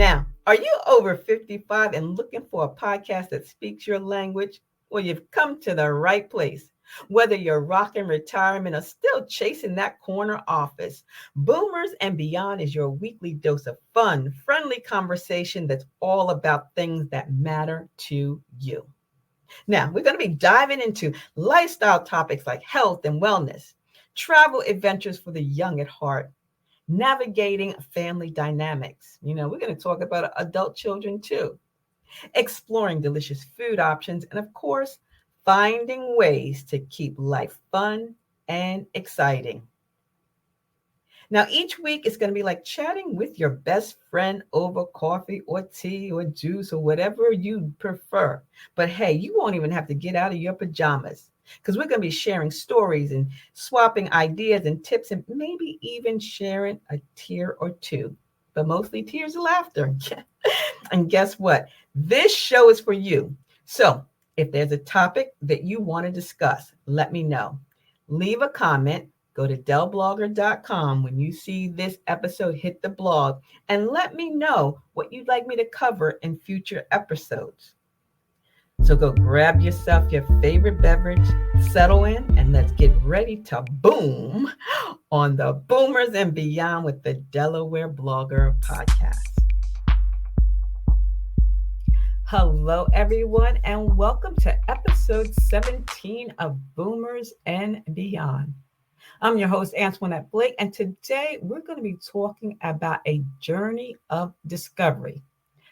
Now, are you over 55 and looking for a podcast that speaks your language? Well, you've come to the right place. Whether you're rocking retirement or still chasing that corner office, Boomers and Beyond is your weekly dose of fun, friendly conversation that's all about things that matter to you. Now, we're going to be diving into lifestyle topics like health and wellness, travel adventures for the young at heart, navigating family dynamics. We're going to talk about adult children too, exploring delicious food options, and of course, finding ways to keep life fun and exciting. Now, each week is going to be like chatting with your best friend over coffee or tea or juice or whatever you prefer. But hey, you won't even have to get out of your pajamas because we're going to be sharing stories and swapping ideas and tips and maybe even sharing a tear or two, but mostly tears of laughter. And guess what? This show is for you. So if there's a topic that you want to discuss, let me know. Leave a comment. Go to delblogger.com when you see this episode hit the blog and let me know what you'd like me to cover in future episodes. So go grab yourself your favorite beverage, settle in, and let's get ready to boom on the Boomers and Beyond with the Delaware Blogger podcast. Hello, everyone, and welcome to episode 17 of Boomers and Beyond. I'm your host, Antionette Blake, and today we're going to be talking about a journey of discovery.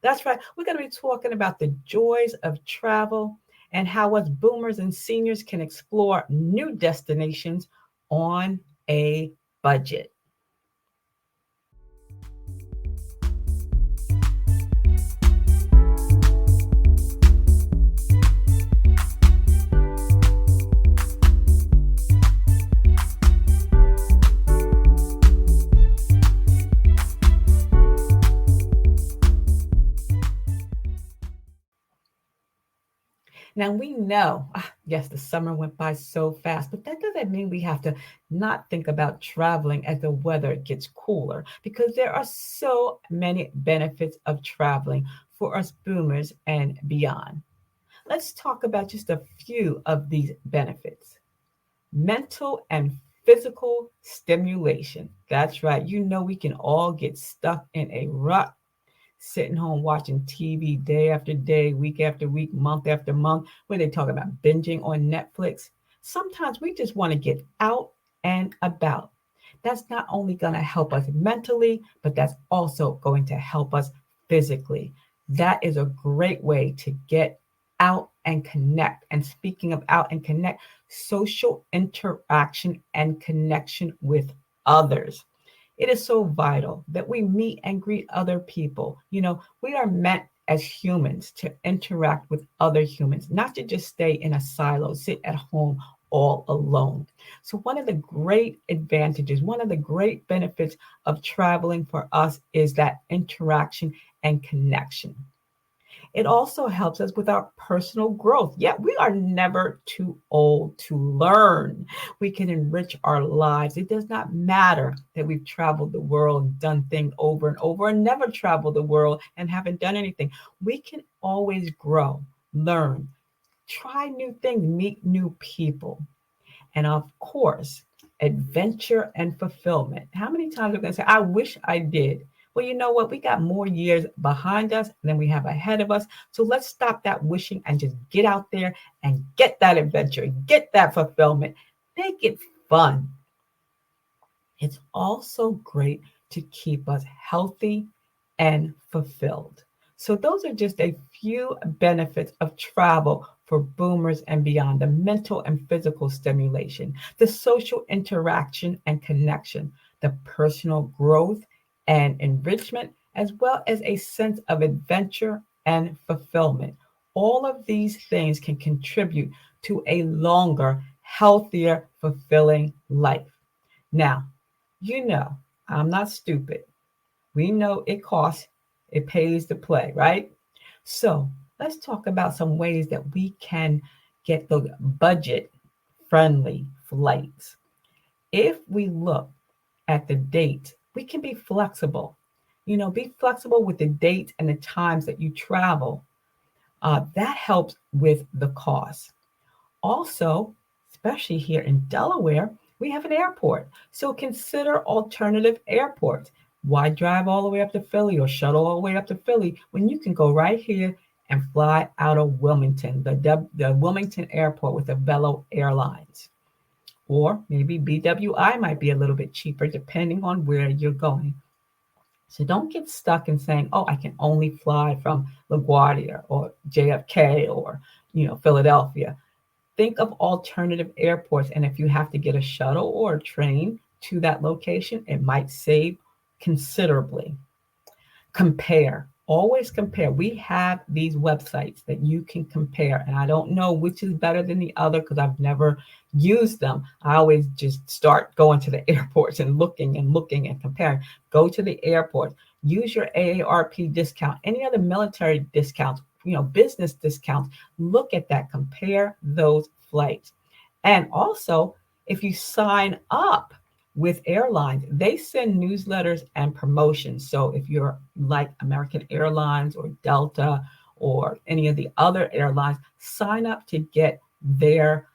That's right, we're going to be talking about the joys of travel and how us boomers and seniors can explore new destinations on a budget. Now we know, yes, the summer went by so fast, but that doesn't mean we have to not think about traveling as the weather gets cooler because there are so many benefits of traveling for us boomers and beyond. Let's talk about just a few of these benefits. Mental and physical stimulation. That's right. We can all get stuck in a rut sitting home watching TV day after day, week after week, month after month, where they talk about binging on Netflix. Sometimes we just want to get out and about. That's not only going to help us mentally, but that's also going to help us physically. That is a great way to get out and connect. And speaking of out and connect, social interaction and connection with others. It is so vital that we meet and greet other people. We are meant as humans to interact with other humans, not to just stay in a silo, sit at home all alone. So one of the great advantages, one of the great benefits of traveling for us is that interaction and connection. It also helps us with our personal growth. Yet we are never too old to learn. We can enrich our lives. It does not matter that we've traveled the world, done things over and over, and never traveled the world and haven't done anything. We can always grow, learn, try new things, meet new people. And of course, adventure and fulfillment. How many times are we going to say, I wish I did? Well, you know what? We got more years behind us than we have ahead of us. So let's stop that wishing and just get out there and get that adventure, get that fulfillment, make it fun. It's also great to keep us healthy and fulfilled. So those are just a few benefits of travel for boomers and beyond: the mental and physical stimulation, the social interaction and connection, the personal growth and enrichment, as well as a sense of adventure and fulfillment. All of these things can contribute to a longer, healthier, fulfilling life. Now, I'm not stupid. We know it costs, it pays to play, right? So let's talk about some ways that we can get those budget-friendly flights. If we look at the dates, we can be flexible. Be flexible with the dates and the times that you travel. That helps with the cost. Also, especially here in Delaware, we have an airport. So consider alternative airports. Why drive all the way up to Philly or shuttle all the way up to Philly when you can go right here and fly out of Wilmington, the Wilmington airport with the Velo Airlines? Or maybe BWI might be a little bit cheaper depending on where you're going. So don't get stuck in saying, oh, I can only fly from LaGuardia or JFK or, Philadelphia. Think of alternative airports. And if you have to get a shuttle or a train to that location, it might save considerably. Compare. Always compare. We have these websites that you can compare, and I don't know which is better than the other because I've never used them. I always just start going to the airports and looking and comparing. Go to the airport, use your AARP discount, any other military discounts, business discounts. Look at that, compare those flights. And also, if you sign up with airlines, they send newsletters and promotions. So if you're like American Airlines or Delta or any of the other airlines, sign up to get their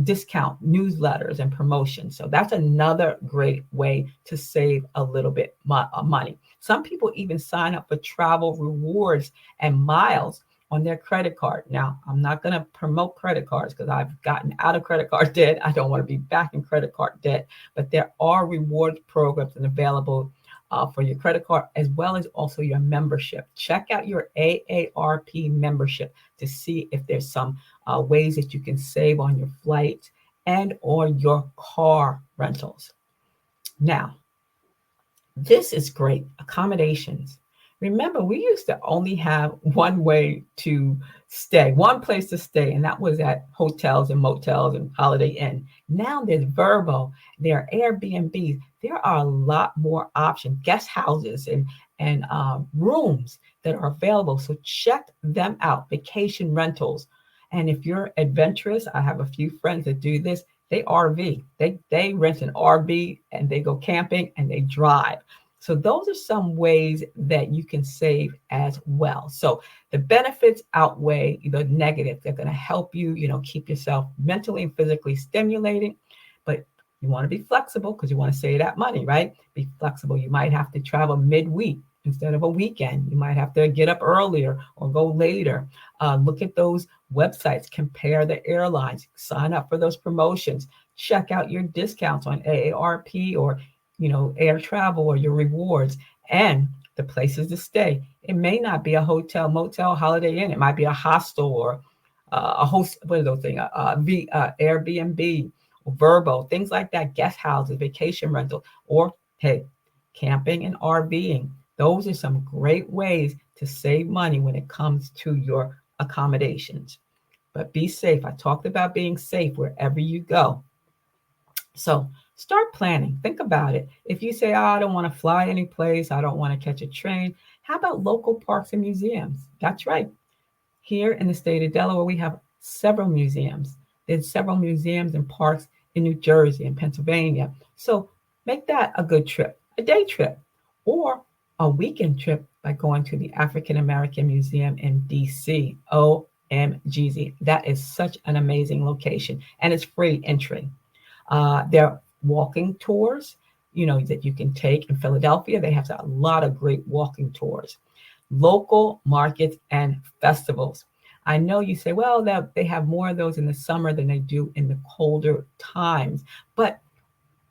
discount newsletters and promotions. So that's another great way to save a little bit money. Some people even sign up for travel rewards and miles on their credit card. Now, I'm not going to promote credit cards because I've gotten out of credit card debt. I don't want to be back in credit card debt, but there are rewards programs and available for your credit card as well as also your membership. Check out your AARP membership to see if there's some ways that you can save on your flight and or your car rentals. Now, this is great. Accommodations. Remember, we used to only have one way to stay, one place to stay, and that was at hotels and motels and Holiday Inn. Now there's Verbo, there are Airbnbs. There are a lot more options, guest houses and rooms that are available. So check them out. Vacation rentals, and if you're adventurous, I have a few friends that do this. They RV. They rent an RV and they go camping and they drive. So those are some ways that you can save as well. So the benefits outweigh the negatives. They're going to help you, keep yourself mentally and physically stimulating, but you want to be flexible because you want to save that money, right? Be flexible. You might have to travel midweek instead of a weekend. You might have to get up earlier or go later. Look at those websites, compare the airlines, sign up for those promotions, check out your discounts on AARP or air travel or your rewards and the places to stay. It may not be a hotel, motel, Holiday Inn. It might be a hostel or a host. What are those things? Airbnb, or Verbo, things like that. Guest houses, vacation rental, or hey, camping and RVing. Those are some great ways to save money when it comes to your accommodations. But be safe. I talked about being safe wherever you go. So start planning. Think about it. If you say, oh, I don't want to fly any place, I don't want to catch a train, how about local parks and museums? That's right. Here in the state of Delaware, we have several museums. There's several museums and parks in New Jersey and Pennsylvania. So make that a good trip, a day trip, or a weekend trip by going to the African American Museum in DC. OMGZ. That is such an amazing location, and it's free entry. There are walking tours, that you can take in Philadelphia. They have a lot of great walking tours. Local markets and festivals. I know you say, well, that they have more of those in the summer than they do in the colder times, but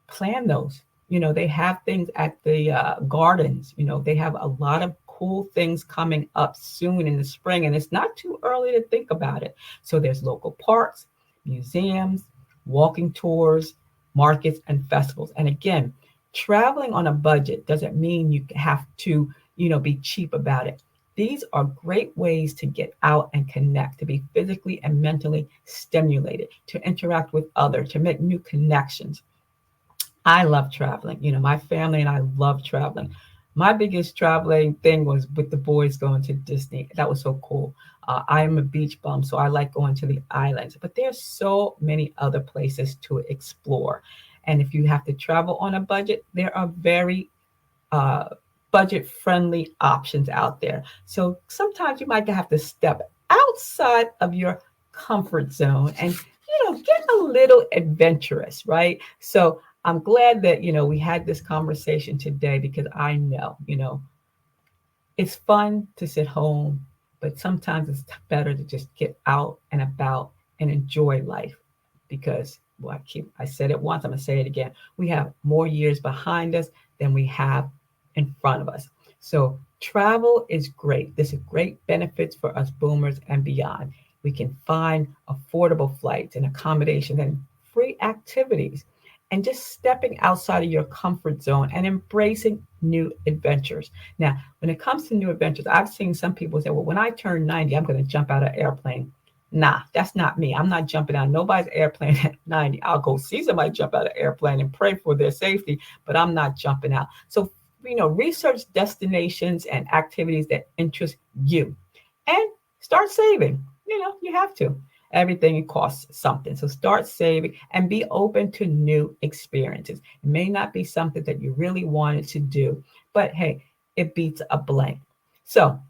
plan those. They have things at the gardens. They have a lot of cool things coming up soon in the spring, and it's not too early to think about it. So there's local parks, museums, walking tours, markets, and festivals. And again, traveling on a budget doesn't mean you have to, be cheap about it. These are great ways to get out and connect, to be physically and mentally stimulated, to interact with others, to make new connections. I love traveling. My family and I love traveling. My biggest traveling thing was with the boys going to Disney. That was so cool. I am a beach bum, so I like going to the islands. But there's so many other places to explore. And if you have to travel on a budget, there are very budget-friendly options out there. So sometimes you might have to step outside of your comfort zone and get a little adventurous, right? So I'm glad that we had this conversation today because I know it's fun to sit home, but sometimes it's better to just get out and about and enjoy life because well, I said it once, I'm gonna say it again. We have more years behind us than we have in front of us. So travel is great. There's a great benefits for us boomers and beyond. We can find affordable flights and accommodation and free activities and just stepping outside of your comfort zone and embracing new adventures. Now, when it comes to new adventures, I've seen some people say, well, when I turn 90, I'm going to jump out of an airplane. Nah, that's not me. I'm not jumping out of nobody's airplane at 90. I'll go see somebody jump out of an airplane and pray for their safety, but I'm not jumping out. So, research destinations and activities that interest you and start saving. You have to. Everything costs something. So start saving and be open to new experiences. It may not be something that you really wanted to do, but hey, it beats a blank. So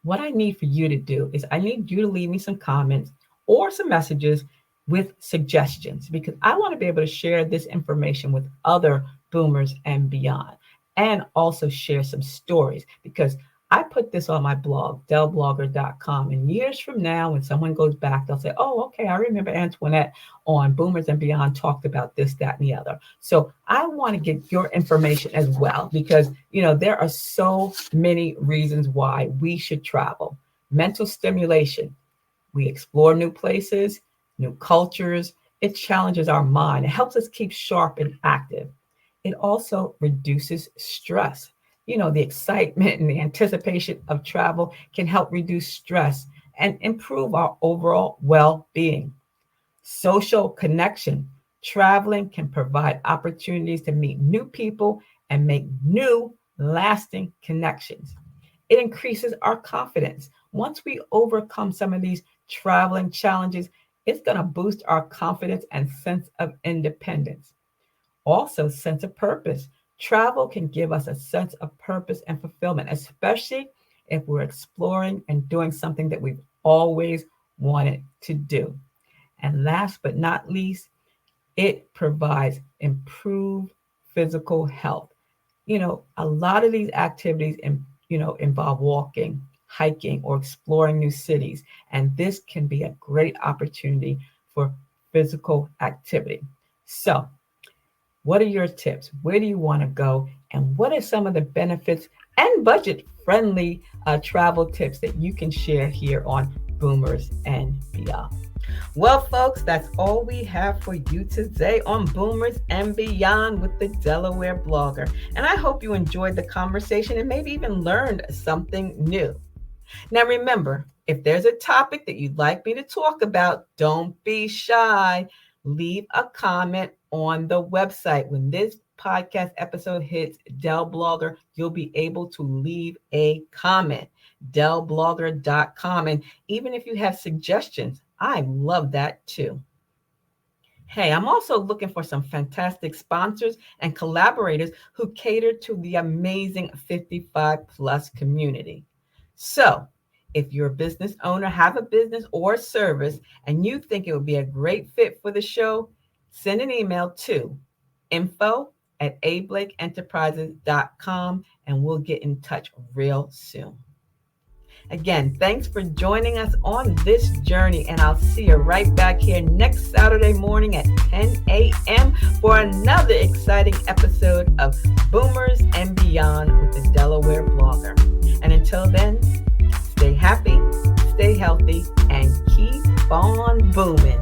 what I need for you to do is I need you to leave me some comments or some messages with suggestions because I want to be able to share this information with other boomers and beyond and also share some stories because I put this on my blog, delblogger.com. And years from now, when someone goes back, they'll say, oh, okay, I remember Antionette on Boomers and Beyond talked about this, that, and the other. So I want to get your information as well, because, there are so many reasons why we should travel. Mental stimulation. We explore new places, new cultures. It challenges our mind. It helps us keep sharp and active. It also reduces stress. The excitement and the anticipation of travel can help reduce stress and improve our overall well-being. Social connection. Traveling can provide opportunities to meet new people and make new, lasting connections. It increases our confidence. Once we overcome some of these traveling challenges, it's going to boost our confidence and sense of independence. Also, sense of purpose. Travel can give us a sense of purpose and fulfillment, especially if we're exploring and doing something that we've always wanted to do. And last but not least, it provides improved physical health. A lot of these activities, involve walking, hiking, or exploring new cities. And this can be a great opportunity for physical activity. So, what are your tips? Where do you want to go? And what are some of the benefits and budget-friendly travel tips that you can share here on Boomers and Beyond? Well, folks, that's all we have for you today on Boomers and Beyond with the Delaware blogger. And I hope you enjoyed the conversation and maybe even learned something new. Now, remember, if there's a topic that you'd like me to talk about, don't be shy. Leave a comment on the website. When this podcast episode hits Dell Blogger, you'll be able to leave a comment. DellBlogger.com. And even if you have suggestions, I love that too. Hey, I'm also looking for some fantastic sponsors and collaborators who cater to the amazing 55 plus community. So if you're a business owner, have a business or service, and you think it would be a great fit for the show, send an email to info@ablakeenterprises.com and we'll get in touch real soon. Again, thanks for joining us on this journey, and I'll see you right back here next Saturday morning at 10 a.m. for another exciting episode of Boomers and Beyond with the Delaware blogger. And until then, stay happy, stay healthy, and keep on booming.